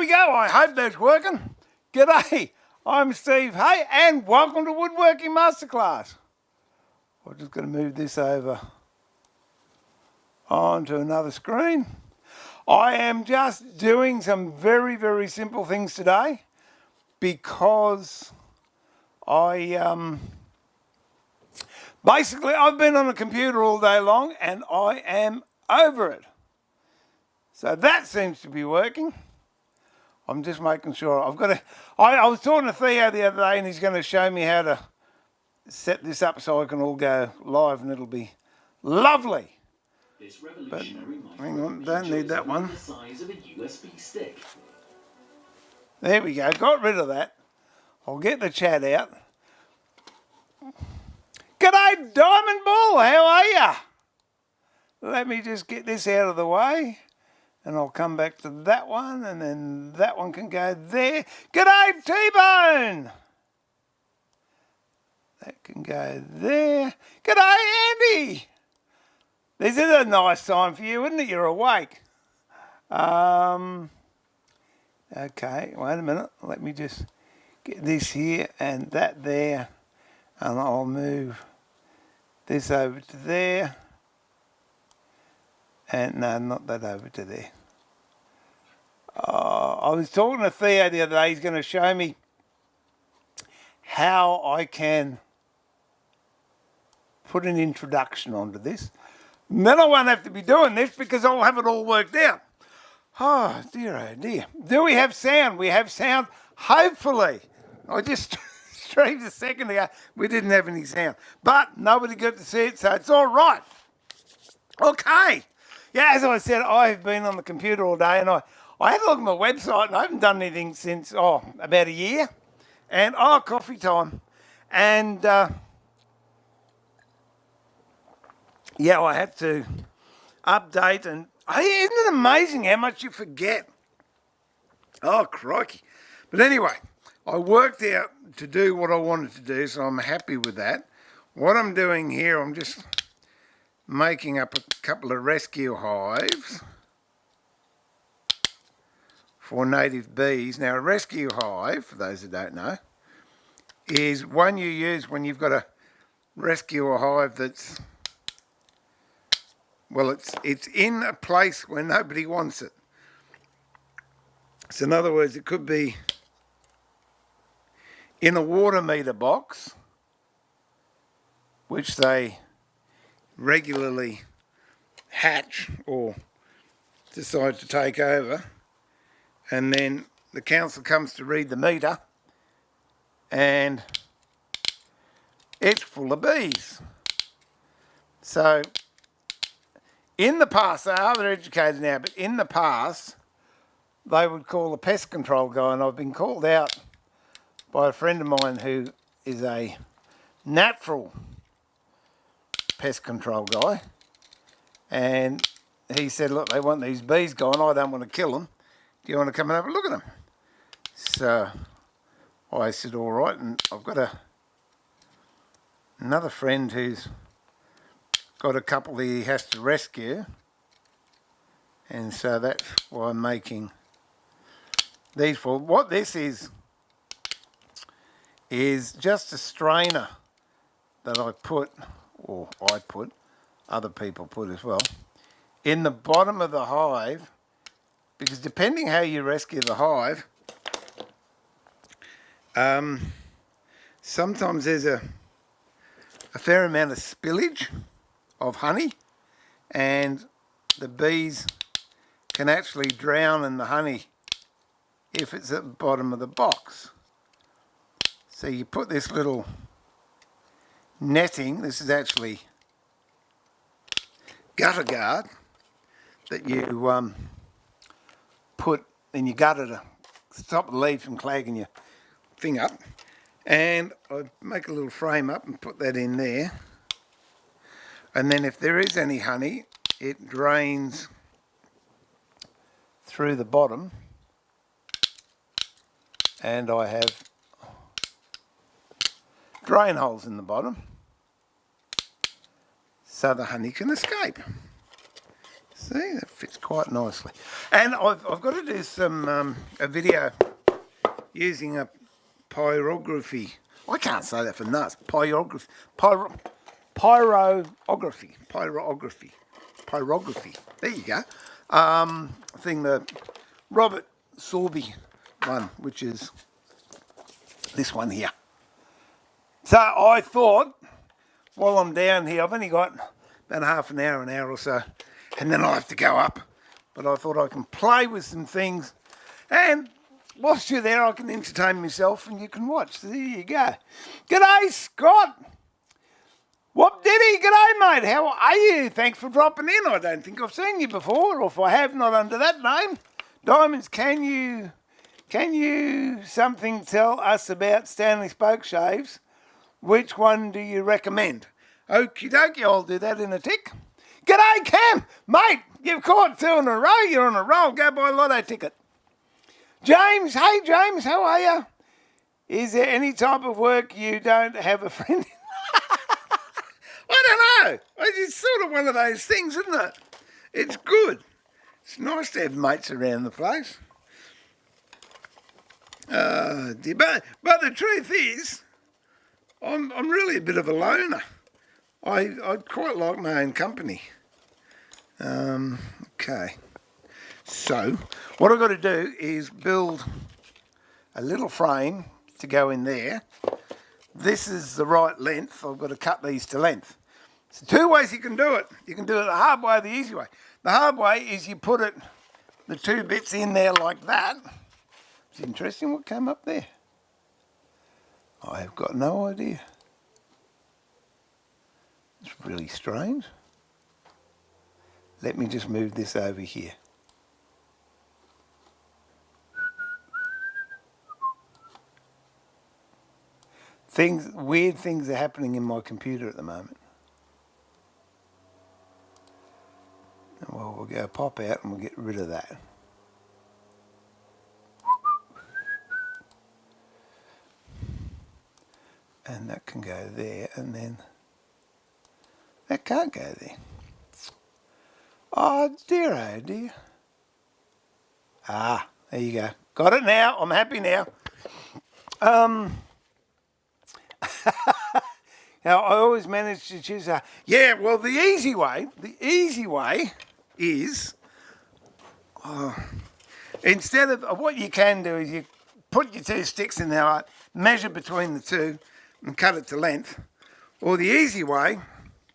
we go. I hope that's working. G'day, I'm Steve Hay and welcome to Woodworking Masterclass. I'm just going to move this over onto another screen. I am just doing some very, very simple things today because basically I've been on a computer all day long and I am over it. So that seems to be working. I'm just making sure. I was talking to Theo the other day and he's going to show me how to set this up so I can all go live and it'll be lovely. But hang on, don't need that one. The size of a USB stick. There we go, got rid of that. I'll get the chat out. G'day Diamond Ball, how are ya? Let me just get this out of the way. And I'll come back to that one, and then that one can go there. G'day, T-Bone! That can go there. G'day, Andy! This is a nice time for you, isn't it? You're awake. Okay, wait a minute. Let me just get this here and that there. And I'll move this over to there. And no, not that over to there. I was talking to Theo the other day. He's going to show me how I can put an introduction onto this. And then I won't have to be doing this because I'll have it all worked out. Oh dear. Do we have sound? We have sound, hopefully. I just streamed a second ago. We didn't have any sound. But nobody got to see it, so it's all right. Okay. Yeah, as I said, I've been on the computer all day and I had a look at my website and I haven't done anything since, about a year. And, coffee time. And, yeah, I had to update and, isn't it amazing how much you forget? Oh, crikey. But anyway, I worked out to do what I wanted to do, so I'm happy with that. What I'm doing here, I'm just making up a couple of rescue hives for native bees. Now a rescue hive, for those who don't know, is one you use when you've got to rescue a hive that's, well, it's in a place where nobody wants it. So in other words, it could be in a water meter box, which they regularly hatch or decide to take over, and then the council comes to read the meter and it's full of bees. So in the past, they're educated now, but in the past they would call a pest control guy, and I've been called out by a friend of mine who is a natural pest control guy, and he said, look, they want these bees going, I don't want to kill them, do you want to come and have a look at them? So I said all right, and I've got another friend who's got a couple that he has to rescue, and so that's why I'm making these for. What this is just a strainer that I put, other people put as well, in the bottom of the hive, because depending how you rescue the hive, sometimes there's a fair amount of spillage of honey, and the bees can actually drown in the honey if it's at the bottom of the box. So you put this little netting, this is actually gutter guard, that you put in your gutter to stop the leaves from clogging your thing up, and I make a little frame up and put that in there, and then if there is any honey, it drains through the bottom, and I have drain holes in the bottom so the honey can escape. See, that fits quite nicely. And I've got to do some a video using a pyrography. I can't say that for nuts. Pyrography. Pyrography. There you go. Thing the Robert Sorby one, which is this one here. So I thought, while I'm down here, I've only got about half an hour or so, and then I'll have to go up. But I thought I can play with some things, and whilst you're there, I can entertain myself and you can watch. So there you go. G'day, Scott. Whoop diddy, g'day, mate. How are you? Thanks for dropping in. I don't think I've seen you before, or if I have, not under that name. Diamonds, can you something tell us about Stanley Spokeshaves? Which one do you recommend? Okie dokie, I'll do that in a tick. G'day, Cam. Mate, you've caught 2 in a row. You're on a roll. Go buy a lotto ticket. James, hey, James, how are you? Is there any type of work you don't have a friend in? I don't know. It's sort of one of those things, isn't it? It's good. It's nice to have mates around the place. But the truth is, I'm really a bit of a loner. I quite like my own company. Okay. So, what I've got to do is build a little frame to go in there. This is the right length. I've got to cut these to length. So 2 ways you can do it. You can do it the hard way or the easy way. The hard way is you put the 2 bits in there like that. It's interesting what came up there. I have got no idea. It's really strange. Let me just move this over here. Weird things are happening in my computer at the moment. Well, we'll go pop out and we'll get rid of that. And that can go there, and then that can't go there. Oh dear, oh dear. Ah, there you go. Got it now. I'm happy now. Now, I always manage to choose yeah, well, the easy way is, instead of, what you can do is you put your 2 sticks in there, right, measure between the 2 and cut it to length. Or the easy way,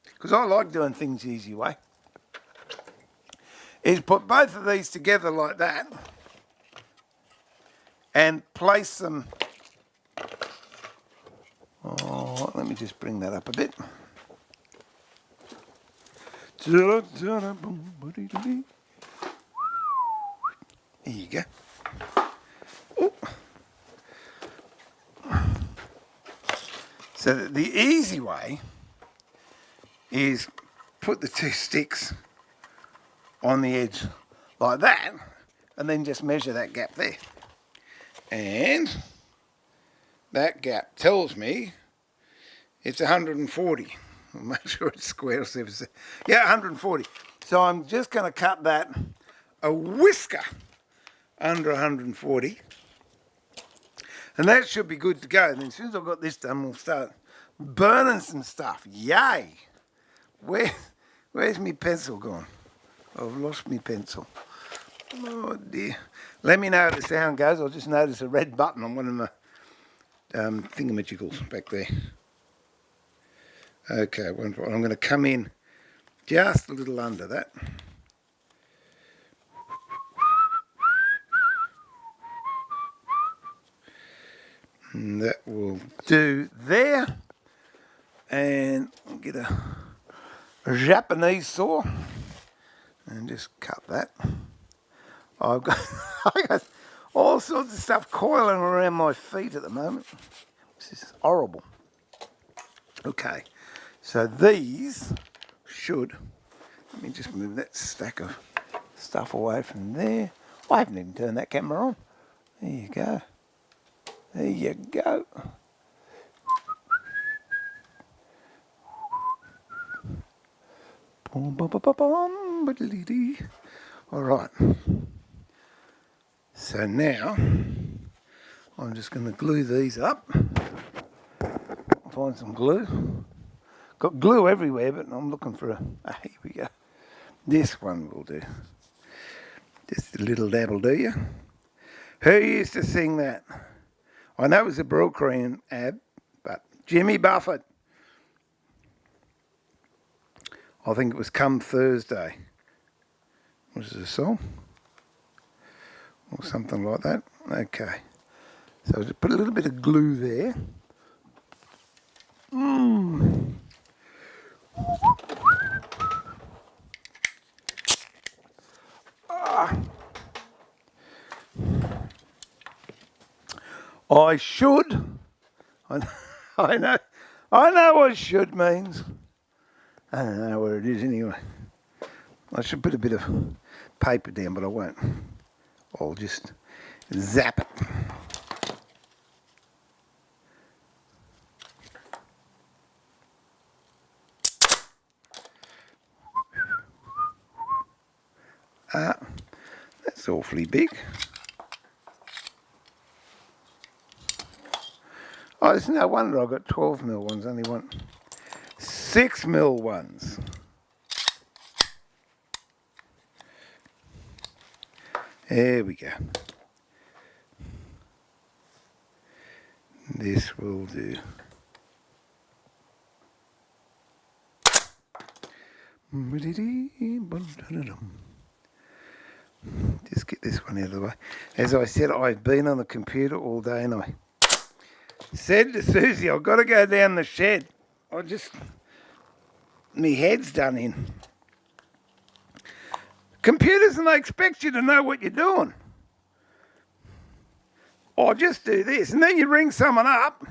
because I like doing things the easy way, is put both of these together like that and place them. Oh, let me just bring that up a bit. There you go. Ooh. So the easy way is put the 2 sticks on the edge like that, and then just measure that gap there. And that gap tells me it's 140. I'll make sure it's square. Yeah, 140. So I'm just going to cut that a whisker under 140. And that should be good to go. And then as soon as I've got this done, we'll start burning some stuff. Yay! Where's my pencil gone? I've lost my pencil. Oh dear. Let me know how the sound goes. I'll just notice a red button on one of my thingamajiggles back there. Okay, I'm going to come in just a little under that. And that will do there. And I'll get a Japanese saw and just cut that. I got all sorts of stuff coiling around my feet at the moment. This is horrible. Okay, so these should, let me just move that stack of stuff away from there. I haven't even turned that camera on. There you go. There you go. Boom, boom, boom, boom, boom. All right. So now I'm just going to glue these up. Find some glue. Got glue everywhere, but I'm looking for here we go. This one will do. Just a little dabble, do you? Who used to sing that? I know it was a Brooklyn ad, but Jimmy Buffett. I think it was Come Thursday. Was it a song? Or something like that. Okay. So just put a little bit of glue there. I should. I know what should means. I don't know where it is anyway. I should put a bit of paper down, but I won't. I'll just zap it. That's awfully big. Oh, it's no wonder I got 12mm ones, only want 6mm ones. There we go. This will do. Just get this one out of the way. As I said, I've been on the computer all day and I said to Susie, I've got to go down the shed. My head's done in. Computers, and they expect you to know what you're doing. Or just do this. And then you ring someone up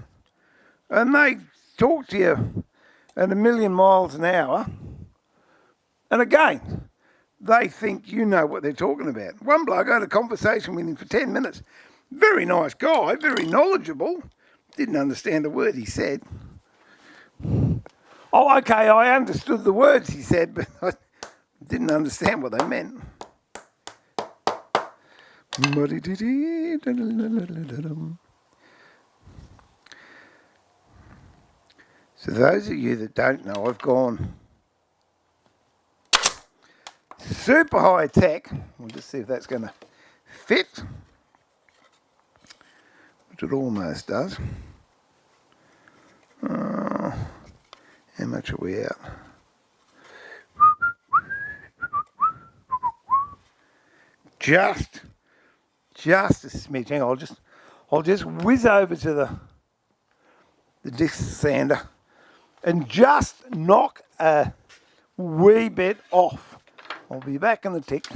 and they talk to you at 1,000,000 miles an hour. And again, they think you know what they're talking about. One bloke, I had a conversation with him for 10 minutes. Very nice guy, very knowledgeable. Didn't understand a word he said. Oh, okay, I understood the words he said, but I didn't understand what they meant. So those of you that don't know, I've gone super high tech. We'll just see if that's going to fit, which it almost does. How much are we out? Just a smidge. Hang on, I'll just whiz over to the disc sander and just knock a wee bit off. I'll be back in the tick.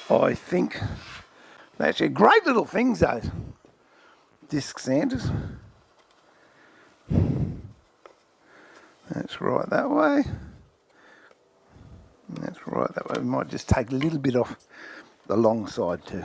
I think they're actually great little things, those disc sanders. That's right that way. That's right that way. We might just take a little bit off the long side too.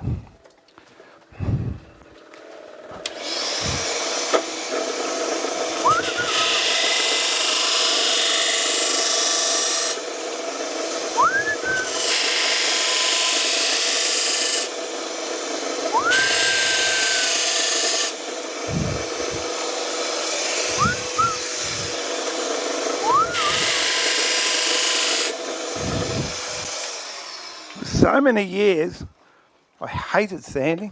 So many years, I hated sanding,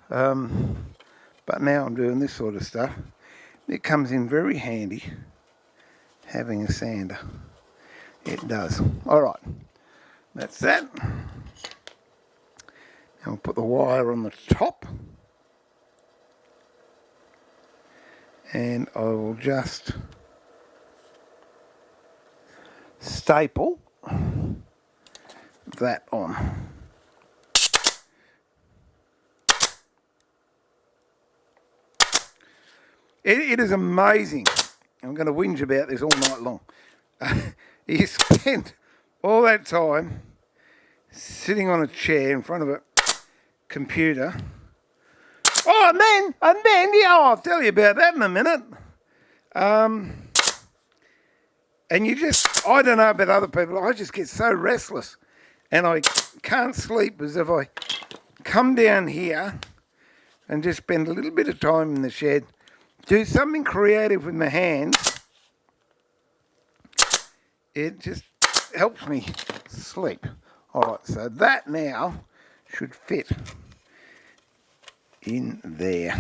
but now I'm doing this sort of stuff. It comes in very handy having a sander. It does. All right, that's that. Now I'll put the wire on the top, and I will just staple that on. It is amazing. I'm going to whinge about this all night long. You spend all that time sitting on a chair in front of a computer Oh, and then, yeah, I'll tell you about that in a minute. And you just, I don't know about other people, I just get so restless and I can't sleep as if I come down here and just spend a little bit of time in the shed, do something creative with my hands. It just helps me sleep. All right, so that now should fit in there,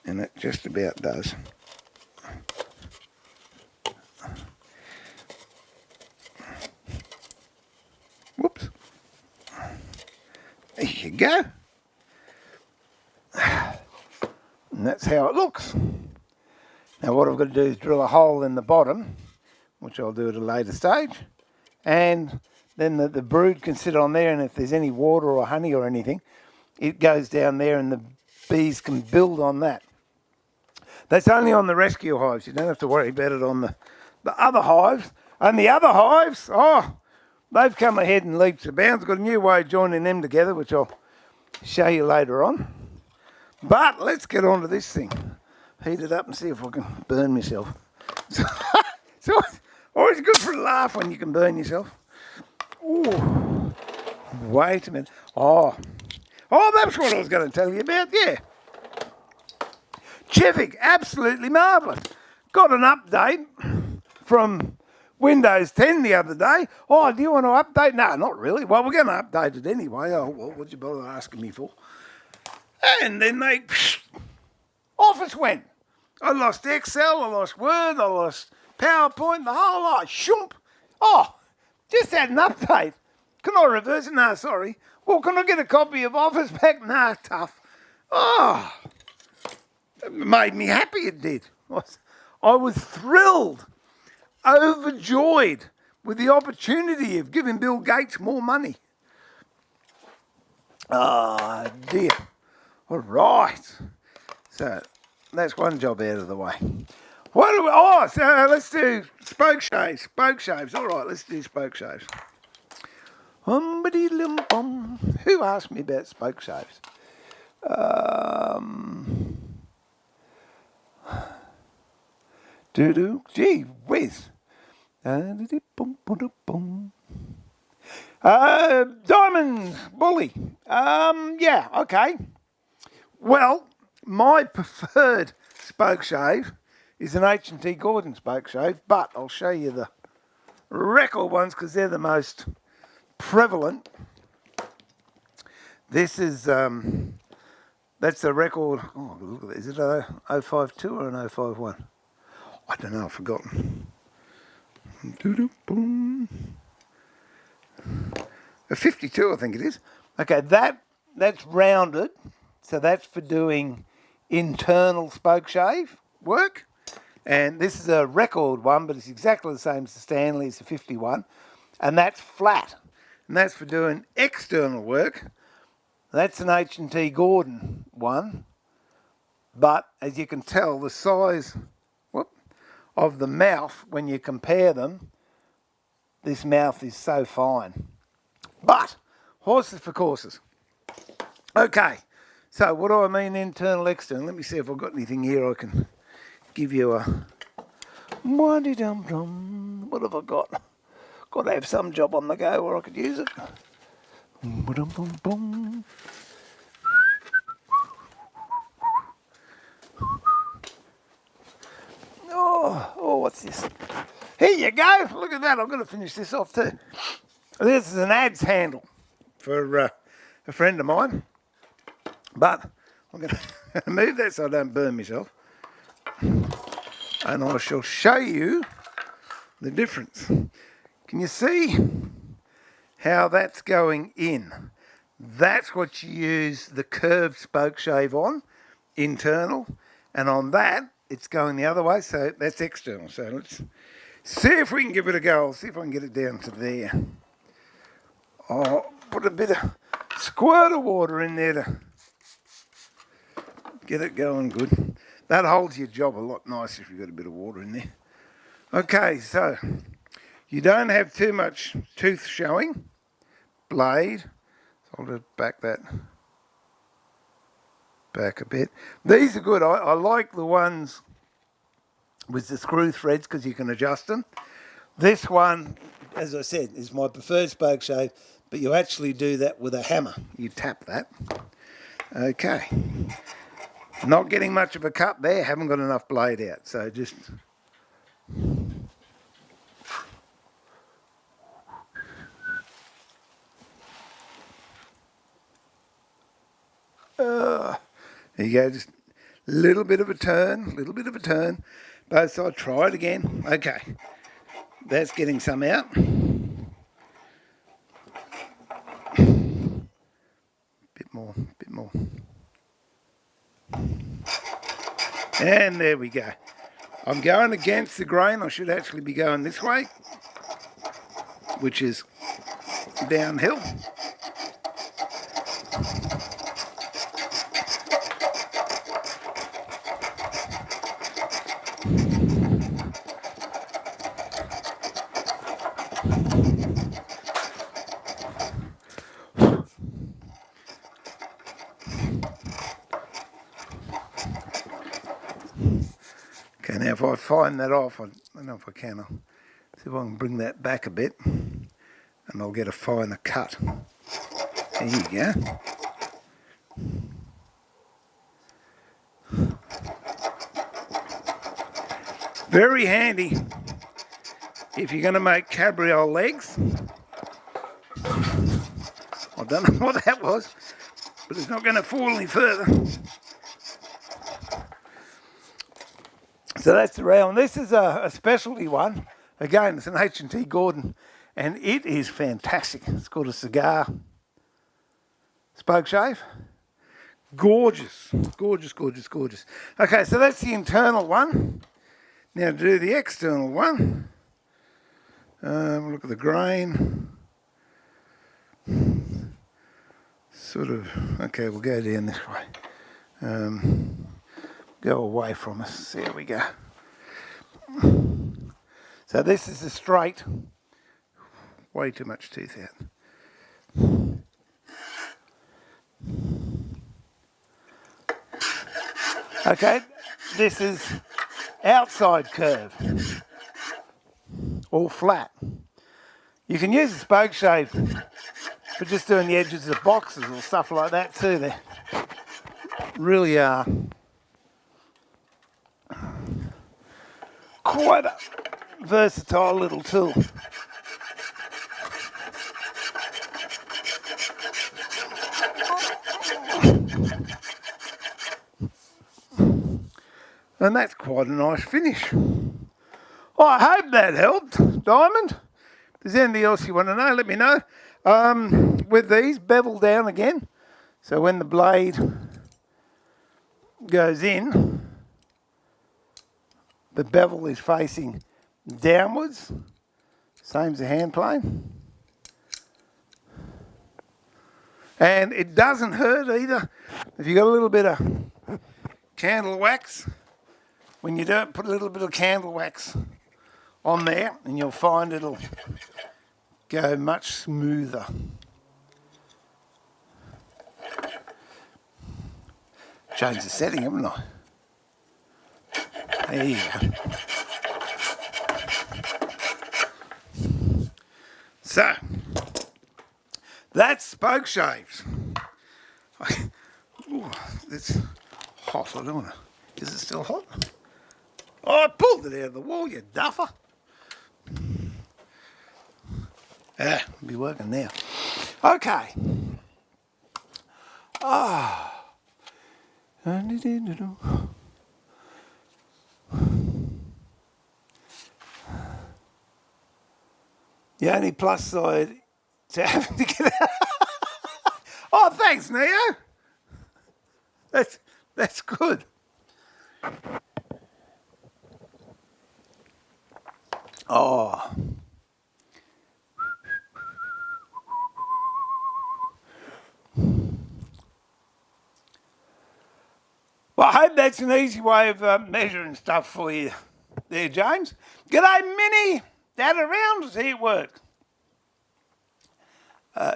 and it just about does. Whoops. There you go. And that's how it looks. Now what I've got to do is drill a hole in the bottom, which I'll do at a later stage, and then the brood can sit on there, and if there's any water or honey or anything, it goes down there and the bees can build on that. That's only on the rescue hives. You don't have to worry about it on the other hives. And the other hives, oh, they've come ahead in leaps and bounds. Got a new way of joining them together, which I'll show you later on. But let's get on to this thing. Heat it up and see if I can burn myself. So always good for a laugh when you can burn yourself. Ooh, wait a minute. Oh, that's what I was going to tell you about, yeah. Terrific, absolutely marvellous. Got an update from Windows 10 the other day. Oh, do you want to update? No, not really. Well, we're going to update it anyway. Oh, well, what'd you bother asking me for? And then off it went. I lost Excel, I lost Word, I lost PowerPoint, the whole lot. Shump. Oh, just had an update. Can I reverse it? No, sorry. Well, can I get a copy of Office back? Nah, tough. Oh, it made me happy, it did. I was thrilled, overjoyed with the opportunity of giving Bill Gates more money. Oh, dear. All right. So that's one job out of the way. So let's do Spokeshaves. Spokeshaves. All right, let's do Spokeshaves. Who asked me about Spokeshaves? Gee whiz. Diamonds, bully. Yeah, okay. Well, my preferred Spokeshave is an H&T Gordon Spokeshave, but I'll show you the record ones because they're the most prevalent. This is, that's the record, oh, look at this. Is it a 052 or an 051? I don't know, I've forgotten. A 52, I think it is. Okay, that's rounded, so that's for doing internal Spokeshave work. And this is a record one, but it's exactly the same as the Stanley. It's a 51, and that's flat, and that's for doing external work. That's an H&T Gordon one, but as you can tell, the size of the mouth, when you compare them, this mouth is so fine. But horses for courses. Okay, so what do I mean internal, external? Let me see if I've got anything here I can give you a... What have I got? Got to have some job on the go where I could use it. Oh, what's this? Here you go. Look at that. I've got to finish this off too. This is an ads handle for a friend of mine. But I'm going to move that so I don't burn myself. And I shall show you the difference. Can you see how that's going in? That's what you use the curved Spokeshave on, internal. And on that, it's going the other way, so that's external. So let's see if we can give it a go. I'll see if I can get it down to there. Oh, put a bit of squirt of water in there to get it going good. That holds your job a lot nicer if you've got a bit of water in there. Okay, so you don't have too much tooth showing. Blade. So I'll just back that back a bit. These are good. I like the ones with the screw threads because you can adjust them. This one, as I said, is my preferred Spokeshave, but you actually do that with a hammer. You tap that. Okay. Not getting much of a cut there. Haven't got enough blade out, so just... there you go, just a little bit of a turn, both sides. Try it again. Okay, that's getting some out. Bit more. And there we go. I'm going against the grain. I should actually be going this way, which is downhill. Okay, now if I find that off, I don't know if I can. I'll see if I can bring that back a bit and I'll get a finer cut. There you go. Very handy if you're going to make cabriole legs. I don't know what that was, but it's not going to fall any further. So that's the round. This is a specialty one. Again, it's an H&T Gordon, and it is fantastic. It's called a cigar Spokeshave. Gorgeous. Okay, so that's the internal one. Now to do the external one, look at the grain. Sort of, okay, we'll go down this way. Go away from us. There we go. So this is a straight. Way too much teeth out. Okay, this is outside curve. All flat. You can use a Spokeshave for just doing the edges of boxes or stuff like that too. They really are quite a versatile little tool. And that's quite a nice finish. Well, I hope that helped, Diamond. If there's anything else you want to know, let me know. With these, bevel down again. So when the blade goes in, the bevel is facing downwards. Same as a hand plane. And it doesn't hurt either. If you've got a little bit of candle wax, when you do it, put a little bit of candle wax on there and you'll find it'll go much smoother. Change the setting, haven't I? There you go. So, that's Spokeshaves. Ooh, it's hot, I don't want to. Is it still hot? Oh, I pulled it out of the wall, you duffer. Ah, it'll be working now. Okay. The only plus side to having to get out. Oh, thanks, Neo. That's good. Oh. Well, I hope that's an easy way of measuring stuff for you there, James. G'day, Minnie. Dad around? See it work.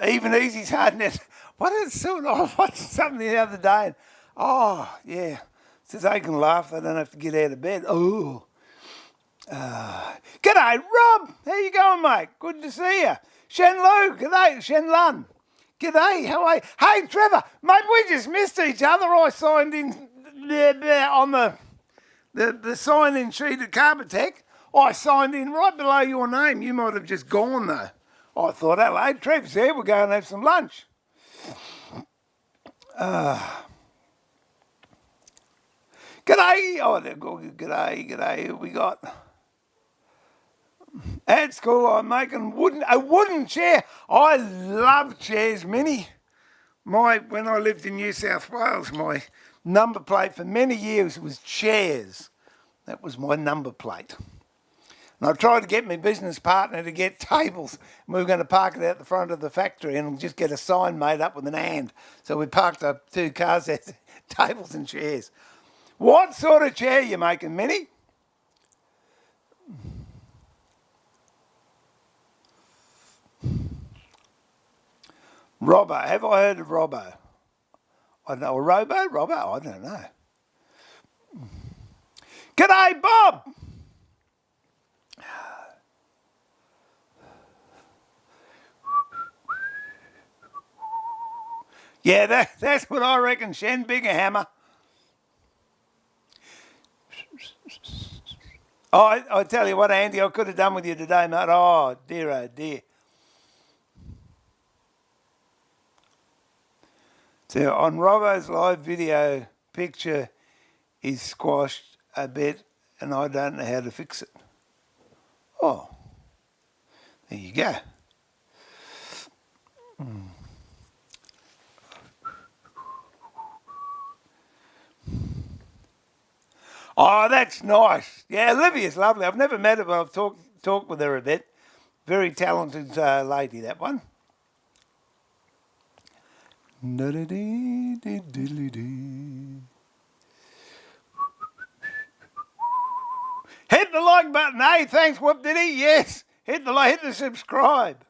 Even easy's hard net. What is so? I watched something the other day. Oh, yeah. Since they can laugh, they don't have to get out of bed. Oh. G'day, Rob. How you going, mate? Good to see you. Shen Lu. G'day, Shen Lun. G'day. How are you? Hey, Trevor. Mate, we just missed each other. I signed in there on the sign-in sheet at Carbotech. I signed in right below your name. You might have just gone, though. I thought, hello, Trev's here. We'll go and have some lunch. G'day. Oh, g'day. Who we got? At school, I'm making a wooden chair. I love chairs, Minnie. When I lived in New South Wales, my number plate for many years was chairs. That was my number plate. And I tried to get my business partner to get tables. We were going to park it out the front of the factory and just get a sign made up with an and. So we parked up 2 cars there, tables and chairs. What sort of chair are you making, Minnie? Robbo. Have I heard of Robbo? I don't know. Robbo? I don't know. G'day, Bob. Yeah, that's what I reckon, Shen. Bigger hammer. Oh, I tell you what, Andy, I could have done with you today, mate. Oh, dear. So on Robbo's live video, picture is squashed a bit and I don't know how to fix it. Oh, there you go. Oh, that's nice. Yeah, Olivia's lovely. I've never met her, but I've talked with her a bit. Very talented lady, that one. Hit the like button. Hey, thanks, Whoop Diddy. Yes, hit the subscribe.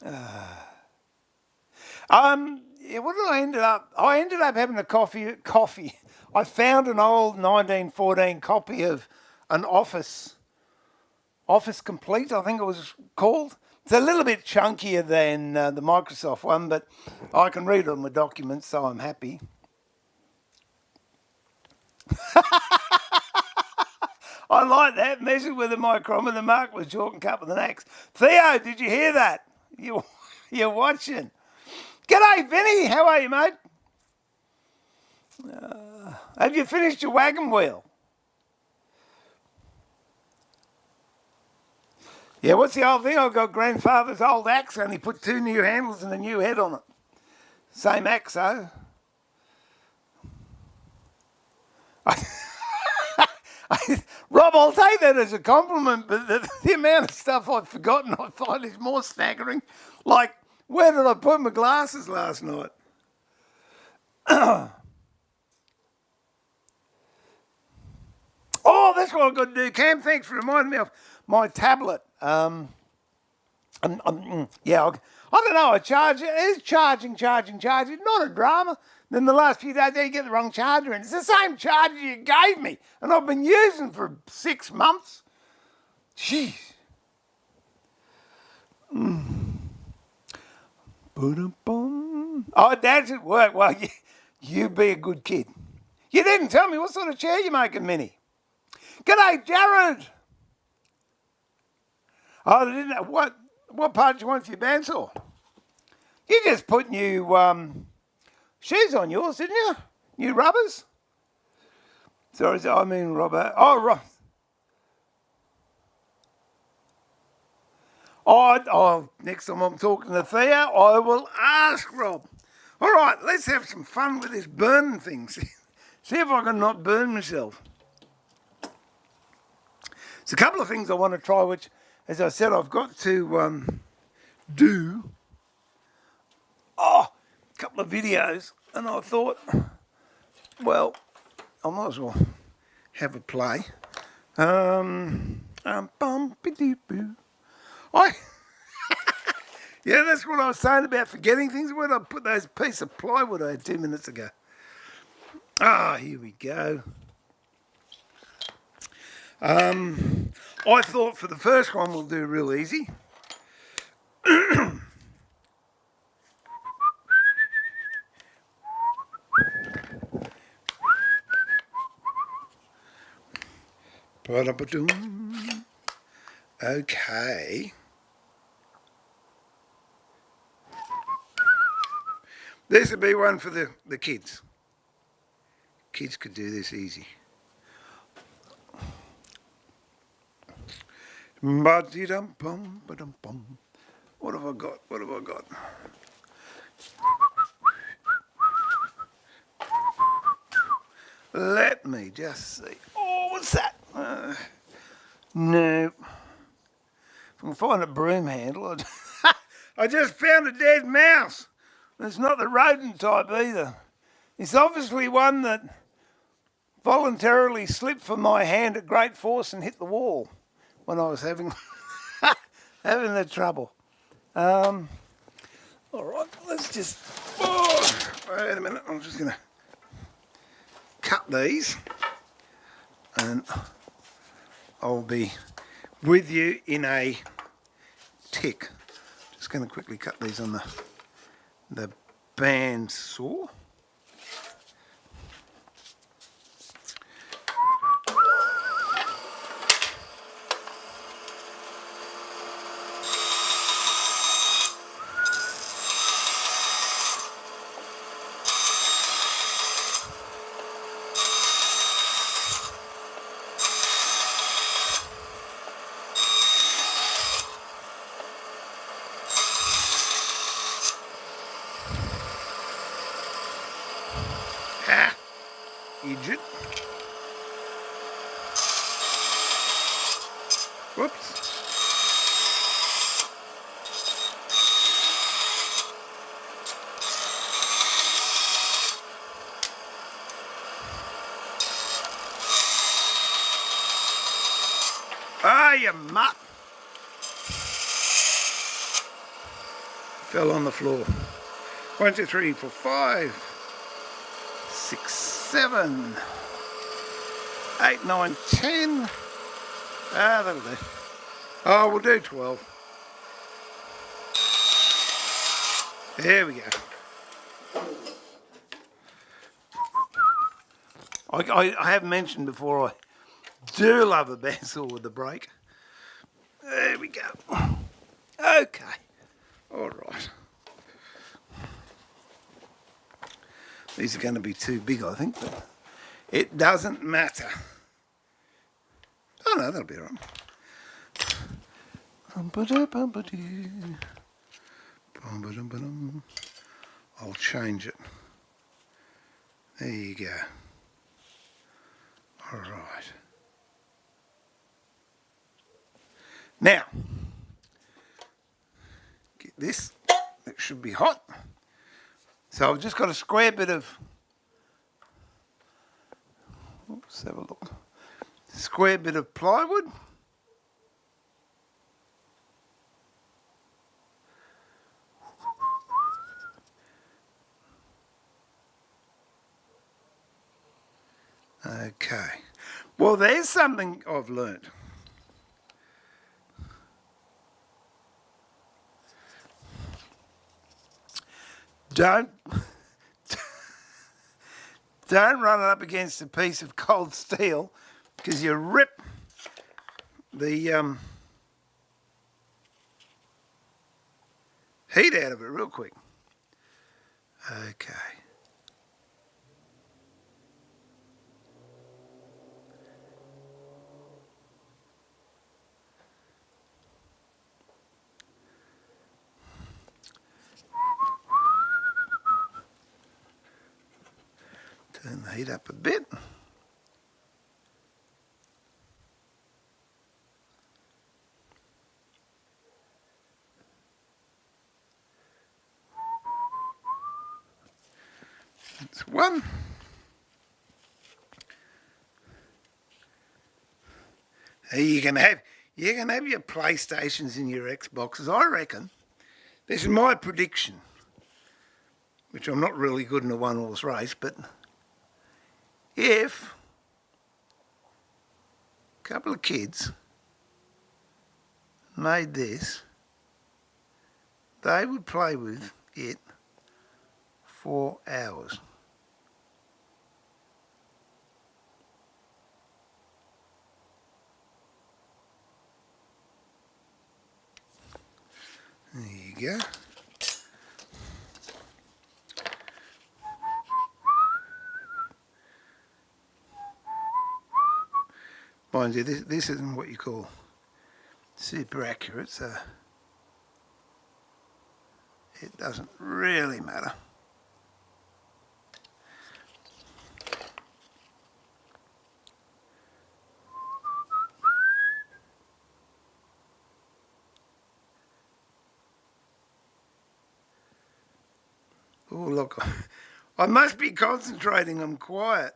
Yeah, what did I end up? I ended up having a coffee. I found an old 1914 copy of an Office Complete, I think it was called. It's a little bit chunkier than the Microsoft one, but I can read all my documents, so I'm happy. I like that. Measured with a micrometer, marked with chalk and cut with an axe. Theo, did you hear that? You're watching. G'day, Vinny. How are you, mate? Have you finished your wagon wheel? Yeah, what's the old thing? I've got grandfather's old axe and he put 2 new handles and a new head on it. Same axe, though. Rob, I'll take that as a compliment, but the amount of stuff I've forgotten I find is more staggering. Like, where did I put my glasses last night? Oh, that's what I've got to do. Cam, thanks for reminding me of my tablet. Yeah, I don't know. I charge it. It's charging. Not a drama. Then the last few days, you get the wrong charger in. It's the same charger you gave me, and I've been using for 6 months. Jeez. Oh, Dad's at work. Well, you be a good kid. You didn't tell me what sort of chair you're making, Minnie. G'day, Jared. Oh, they didn't. What part do you want for your bandsaw? You just put new shoes on yours, didn't you? New rubbers? Sorry, I mean rubber. Oh, right. Oh, next time I'm talking to Theo, I will ask Rob. All right, let's have some fun with this burning thing. See if I can not burn myself. There's a couple of things I want to try, which, as I said, I've got to do. Oh, a couple of videos, and I thought, well, I might as well have a play. Yeah, that's what I was saying about forgetting things. Where did I put those piece of plywood I had 2 minutes ago? Here we go. I thought for the first one we'll do real easy. Ba-da-ba-doom. Okay. This would be one for the kids. Kids could do this easy. Ba-dee-dum-bum, ba-dum-bum. What have I got? What have I got? Let me just see. Oh, what's that? No. If I can find a broom handle. I just found a dead mouse. It's not the rodent type either. It's obviously one that voluntarily slipped from my hand at great force and hit the wall when I was having having the trouble. All right, let's just. Oh, wait a minute. I'm just going to cut these, and I'll be with you in a tick. Just going to quickly cut these on the band saw. Idiot. Whoops. You mutt. Fell on the floor. 1, 2, 3, 4, 5, 6, 7, 8, 9, 10. That'll do. Oh, we'll do 12. There we go. I have mentioned before I do love a bandsaw with the brake. There we go. Okay. All right. These are going to be too big, I think, but it doesn't matter. Oh no, that'll be all right. I'll change it. There you go. All right. Now, get this. It should be hot. So I've just got a square bit of, let's have a look, square bit of plywood. Okay, well there's something I've learnt. Don't run it up against a piece of cold steel because you rip the heat out of it real quick. Okay. Turn the heat up a bit. That's one. You can have your PlayStations and your Xboxes, I reckon. This is my prediction, which I'm not really good in a one-horse race, but if a couple of kids made this, they would play with it for hours. There you go. Mind you, this isn't what you call super accurate, so it doesn't really matter. Oh, look, I must be concentrating, I'm quiet.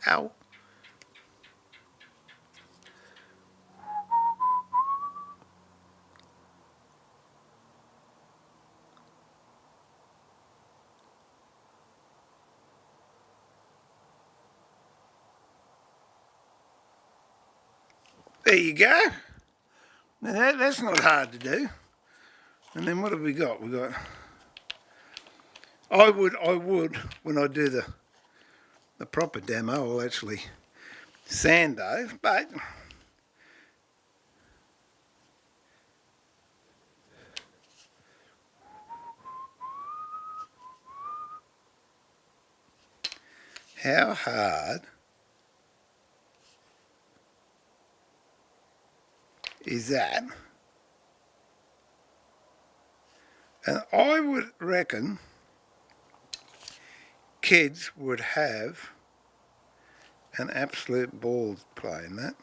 Ow. There you go. Now that's not hard to do. And then what have we got? We got. I would when I do the proper demo, I'll actually sand those, but how hard is that? And I would reckon kids would have an absolute ball playing that.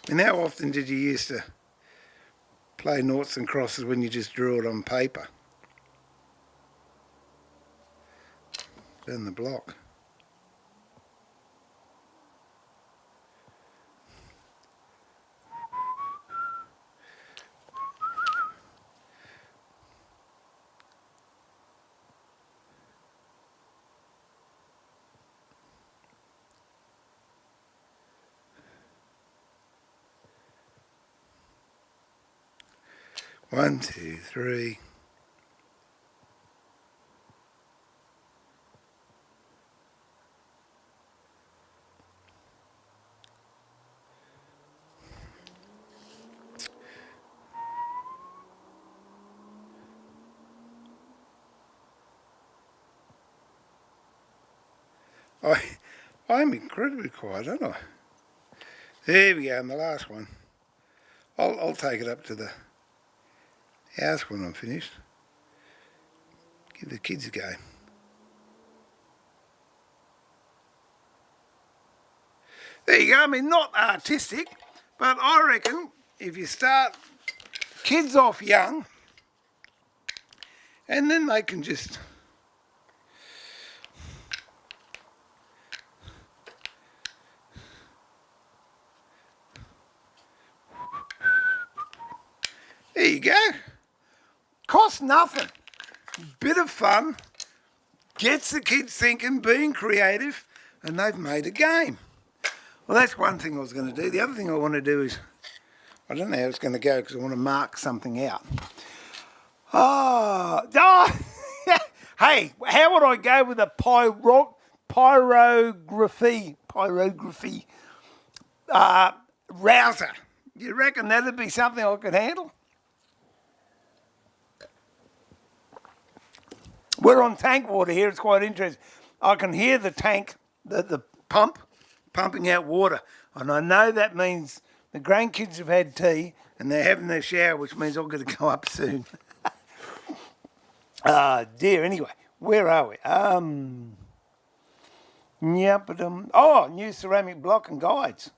And how often did you used to play noughts and crosses when you just drew it on paper? Down the block. One, two, three. I'm incredibly quiet, aren't I? There we go, and the last one. I'll take it up to the house when I'm finished. Give the kids a go. There you go. I mean, not artistic, but I reckon if you start kids off young, and then they can just there you go. Costs nothing. Bit of fun. Gets the kids thinking, being creative, and they've made a game. Well, that's one thing I was going to do. The other thing I want to do is, I don't know how it's going to go because I want to mark something out. Hey, how would I go with a pyrography router? You reckon that'd be something I could handle? We're on tank water here. It's quite interesting. I can hear the tank, the pump, pumping out water. And I know that means the grandkids have had tea and they're having their shower, which means I've got to go up soon. Dear, anyway, where are we? Yeah, but, new ceramic block and guides.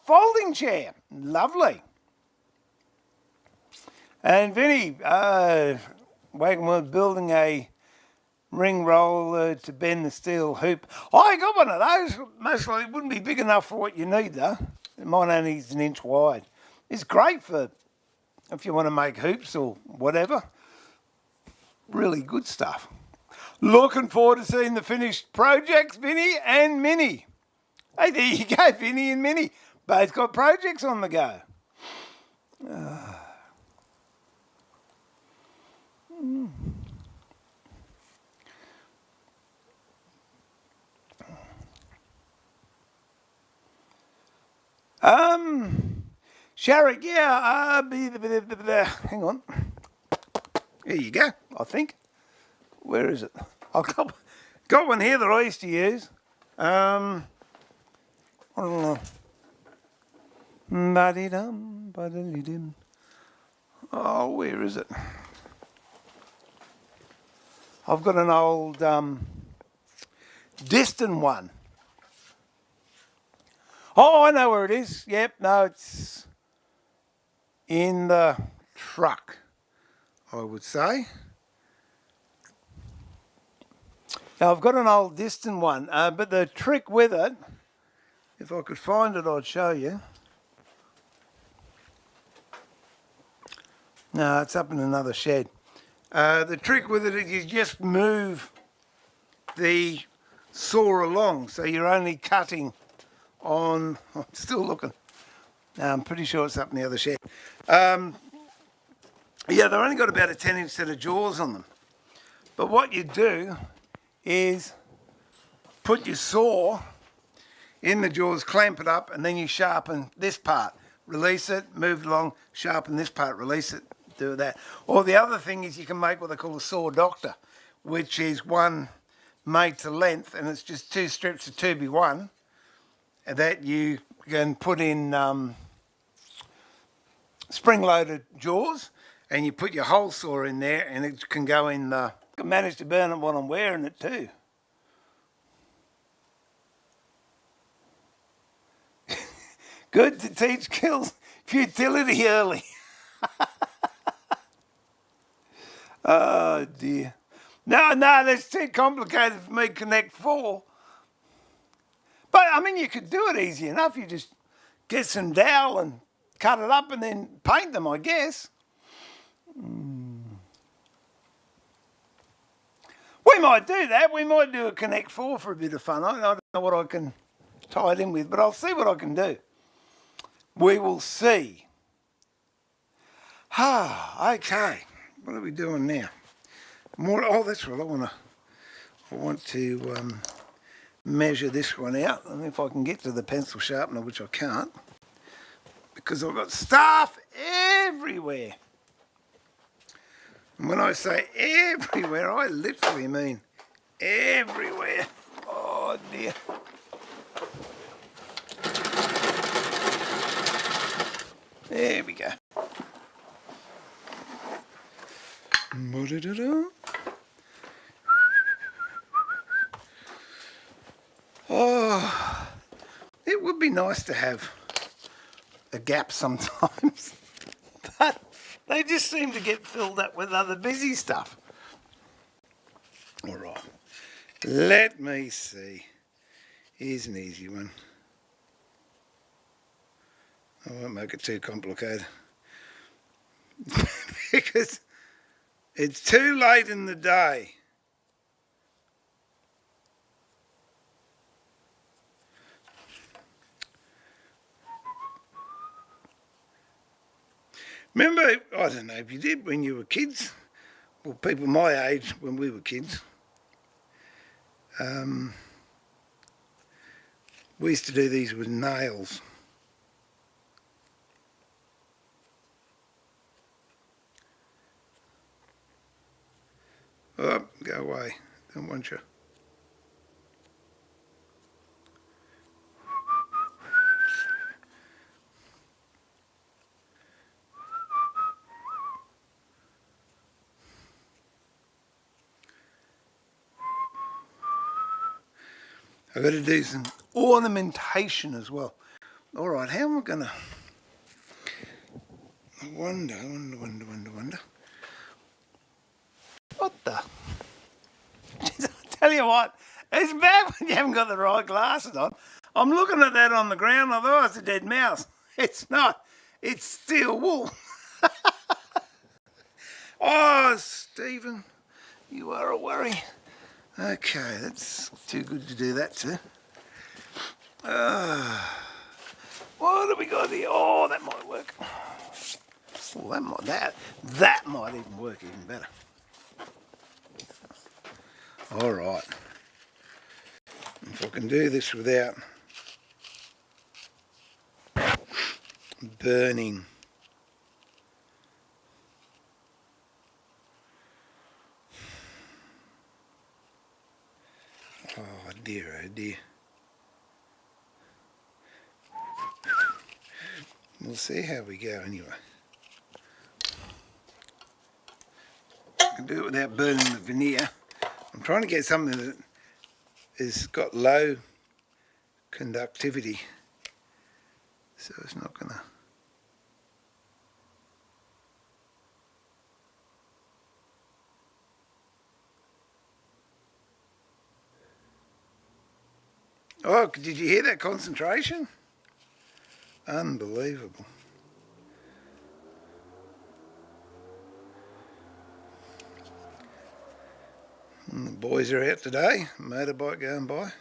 Folding chair. Lovely. And Vinny, Wagon building a ring roller to bend the steel hoop. I got one of those. Most likely it wouldn't be big enough for what you need though. Mine only is an inch wide. It's great for if you want to make hoops or whatever. Really good stuff. Looking forward to seeing the finished projects, Vinny and Minnie. Hey, there you go, Vinny and Minnie. Both got projects on the go. Sharrock, yeah, hang on. There you go, I think. Where is it? I've got one here that I used to use. I don't know. Ba-de-dum, ba-de-de-dim. Oh, where is it? I've got an old distant one. Oh, I know where it is. Yep, no, it's in the truck, I would say. Now, I've got an old distant one, but the trick with it, if I could find it, I'd show you. No, it's up in another shed. The trick with it is you just move the saw along, so you're only cutting on... I'm still looking. I'm pretty sure it's up in the other shed. Yeah, they've only got about a 10-inch set of jaws on them. But what you do is put your saw in the jaws, clamp it up, and then you sharpen this part. Release it, move it along, sharpen this part, release it, do that. Or the other thing is you can make what they call a saw doctor, which is one made to length, and it's just 2 strips of 2B1 that you can put in spring-loaded jaws, and you put your hole saw in there, and it can go in the... I can manage to burn it while I'm wearing it too. Good to teach skills futility early. Oh dear. No, that's too complicated for me to connect 4. But I mean, you could do it easy enough. You just get some dowel and cut it up and then paint them, I guess. We might do that. We might do a Connect 4 for a bit of fun. I don't know what I can tie it in with, but I'll see what I can do. We will see. Okay. What are we doing now? More. Oh, that's right. I want to measure this one out, and if I can get to the pencil sharpener, which I can't, because I've got stuff everywhere. And when I say everywhere, I literally mean everywhere. Oh dear. There we go. Oh, it would be nice to have a gap sometimes, but they just seem to get filled up with other busy stuff. All right, let me see. Here's an easy one. I won't make it too complicated because it's too late in the day. Remember, I don't know if you did when you were kids, or people my age when we were kids, we used to do these with nails. Oh, go away, don't want you. I've got to do some ornamentation as well. All right, how am I going to... I wonder. What the... I tell you what, it's bad when you haven't got the right glasses on. I'm looking at that on the ground. I thought it was a dead mouse. It's not. It's steel wool. Oh, Stephen, you are a worry. Okay, that's too good to do that to. What have we got here? Oh, that might work. Oh, that might even work even better. All right. If I can do this without burning. Oh dear, oh dear. We'll see how we go anyway. I can do it without burning the veneer. I'm trying to get something that has got low conductivity, so it's not going to... Oh, did you hear that concentration? Unbelievable. And the boys are out today, motorbike going by.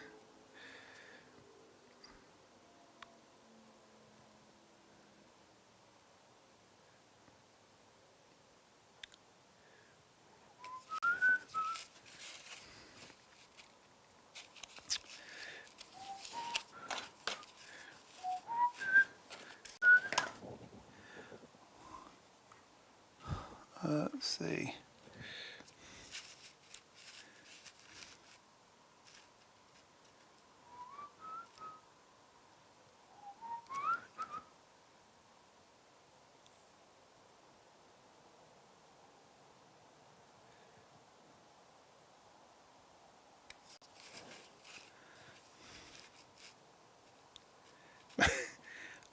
Let's see.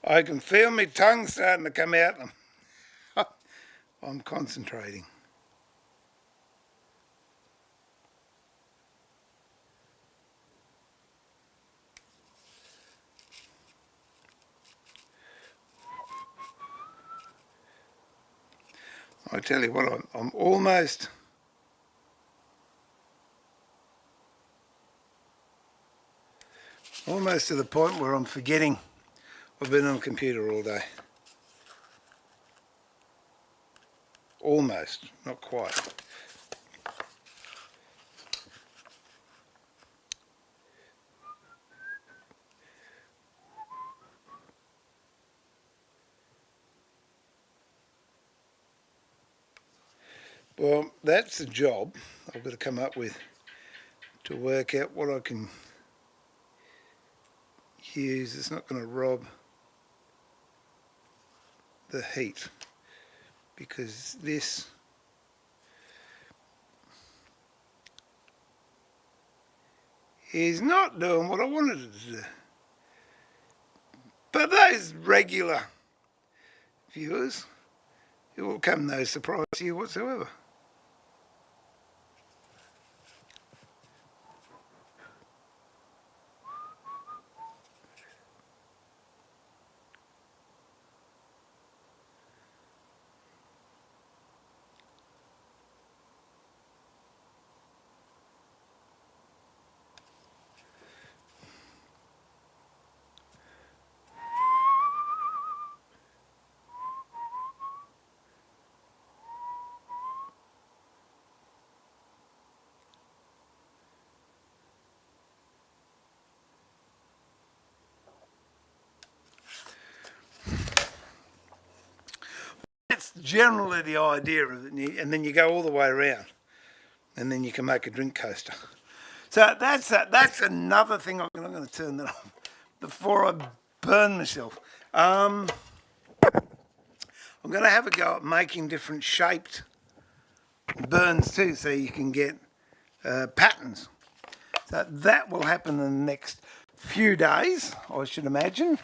I can feel my tongue starting to come out. I'm concentrating. I tell you what, I'm almost to the point where I'm forgetting I've been on a computer all day. Almost, not quite. Well, that's the job I've got to come up with to work out what I can use. It's not going to rob the heat, because this is not doing what I wanted it to do. But those regular viewers, it will come no surprise to you whatsoever. That's generally the idea of it, and then you go all the way around, and then you can make a drink coaster. So that's another thing. I'm going to turn that off before I burn myself. I'm going to have a go at making different shaped burns too, so you can get patterns. So that will happen in the next few days, I should imagine.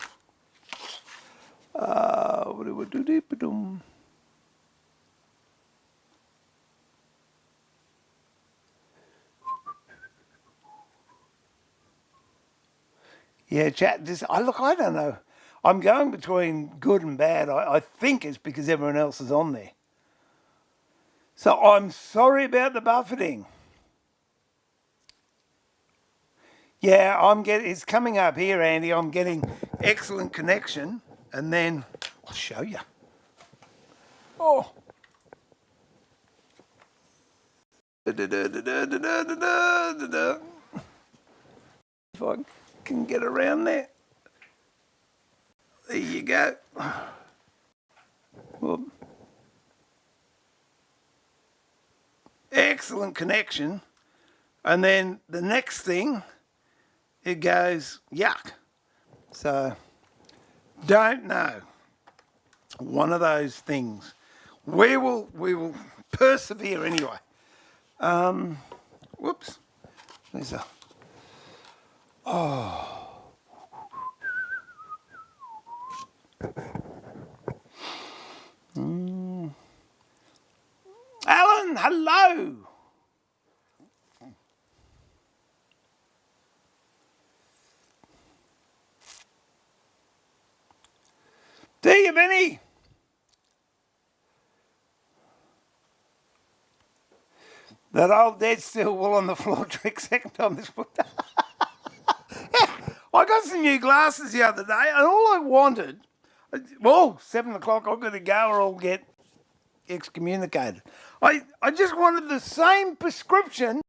Yeah, chat. Just look. I don't know. I'm going between good and bad. I think it's because everyone else is on there. So I'm sorry about the buffeting. Yeah, it's coming up here, Andy. I'm getting excellent connection, and then I'll show you. Oh. If I can get around there. There you go. Whoop. Excellent connection. And then the next thing, it goes yuck. So, don't know. One of those things. We will persevere anyway. Whoops. There's a. Oh. Alan, hello. Do you, Benny? That old dead steel wool on the floor trick second time this week. I got some new glasses the other day, and all I wanted, well, 7 o'clock, I've got to go or I'll get excommunicated. I just wanted the same prescription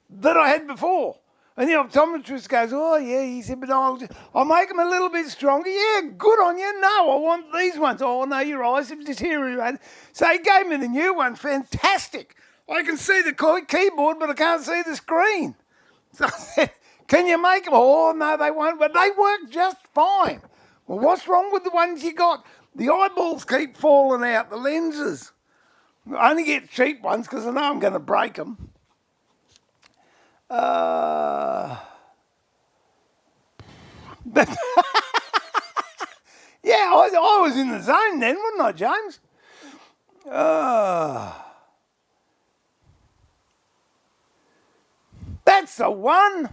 that I had before. And the optometrist goes, oh, yeah, he said, but I'll make them a little bit stronger. Yeah, good on you. No, I want these ones. Oh, no, your eyes have deteriorated. So he gave me the new one. Fantastic. I can see the keyboard, but I can't see the screen. So I said, can you make them? Oh, no, they won't. But they work just fine. Well, what's wrong with the ones you got? The eyeballs keep falling out, the lenses. I only get cheap ones because I know I'm going to break them. Yeah, I was in the zone then, wasn't I, James? That's the one.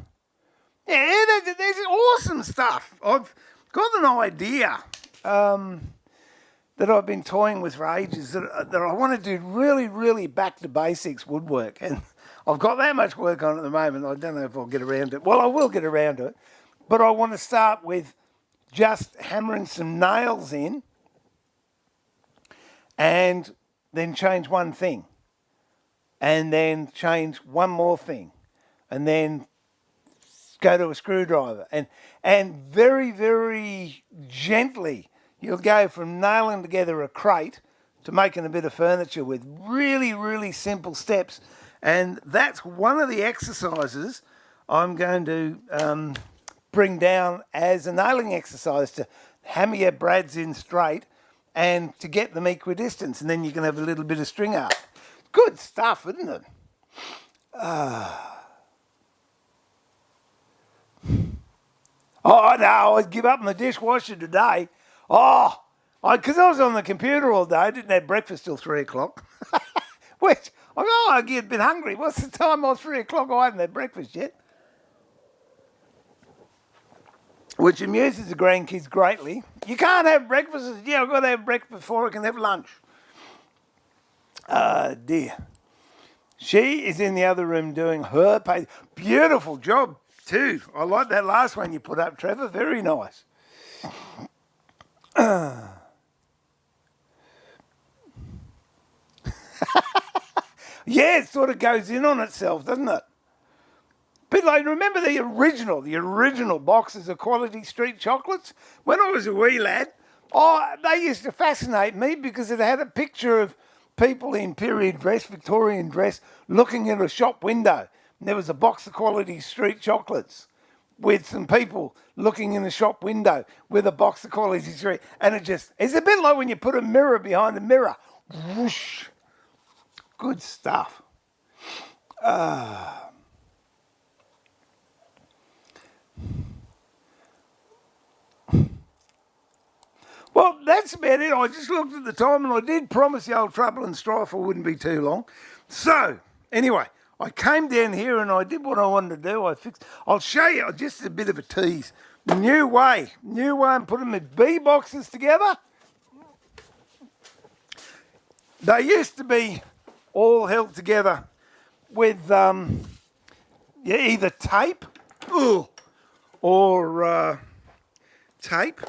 Yeah, there's awesome stuff. I've got an idea that I've been toying with for ages that I want to do really, really back to basics woodwork. And I've got that much work on at the moment. I don't know if I'll get around to it. Well, I will get around to it. But I want to start with just hammering some nails in and then change one thing. And then change one more thing. And then go to a screwdriver. And very, very gently, you'll go from nailing together a crate to making a bit of furniture with really, really simple steps. And that's one of the exercises I'm going to bring down as a nailing exercise to hammer your brads in straight and to get them equidistant. And then you can have a little bit of string art. Good stuff, isn't it? Oh, no, I'd give up on the dishwasher today. Oh, because I was on the computer all day. I didn't have breakfast till 3 o'clock. Which, I get a bit hungry. What's the time? Oh, 3 o'clock. I haven't had breakfast yet. Which amuses the grandkids greatly. You can't have breakfast. Yeah, I've got to have breakfast before I can have lunch. Dear. She is in the other room doing her page. Beautiful job, too. I like that last one you put up, Trevor. Very nice. Yeah, it sort of goes in on itself, doesn't it? But like, remember the original boxes of Quality Street chocolates? When I was a wee lad, they used to fascinate me because it had a picture of people in period dress, Victorian dress, looking in a shop window. And there was a box of Quality Street chocolates with some people looking in the shop window with a box of Quality Street. And it's a bit like when you put a mirror behind a mirror. Whoosh. Good stuff. Well, that's about it. I just looked at the time and I did promise the old Trouble and Strife I wouldn't be too long. So, anyway, I came down here and I did what I wanted to do. I'll show you just a bit of a tease. New way and put them in bee boxes together. They used to be all held together with either tape or tape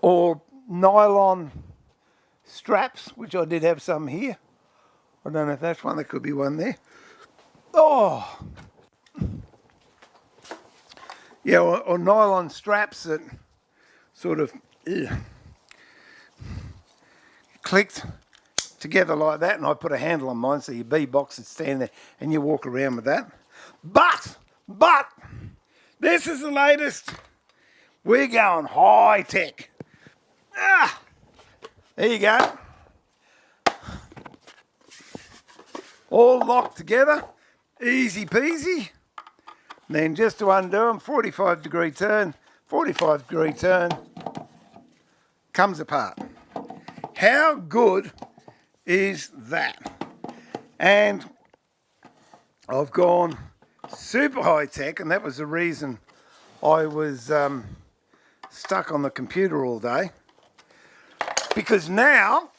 or nylon straps, which I did have some here. I don't know if that's one, there could be one there. Oh, yeah, or nylon straps that sort of clicked together like that, and I put a handle on mine so your bee box would stand there and you walk around with that. But, this is the latest. We're going high tech. There you go. All locked together, easy peasy. Then just to undo them, 45-degree turn, 45-degree turn, comes apart. How good is that? And I've gone super high tech, and that was the reason I was stuck on the computer all day. Because now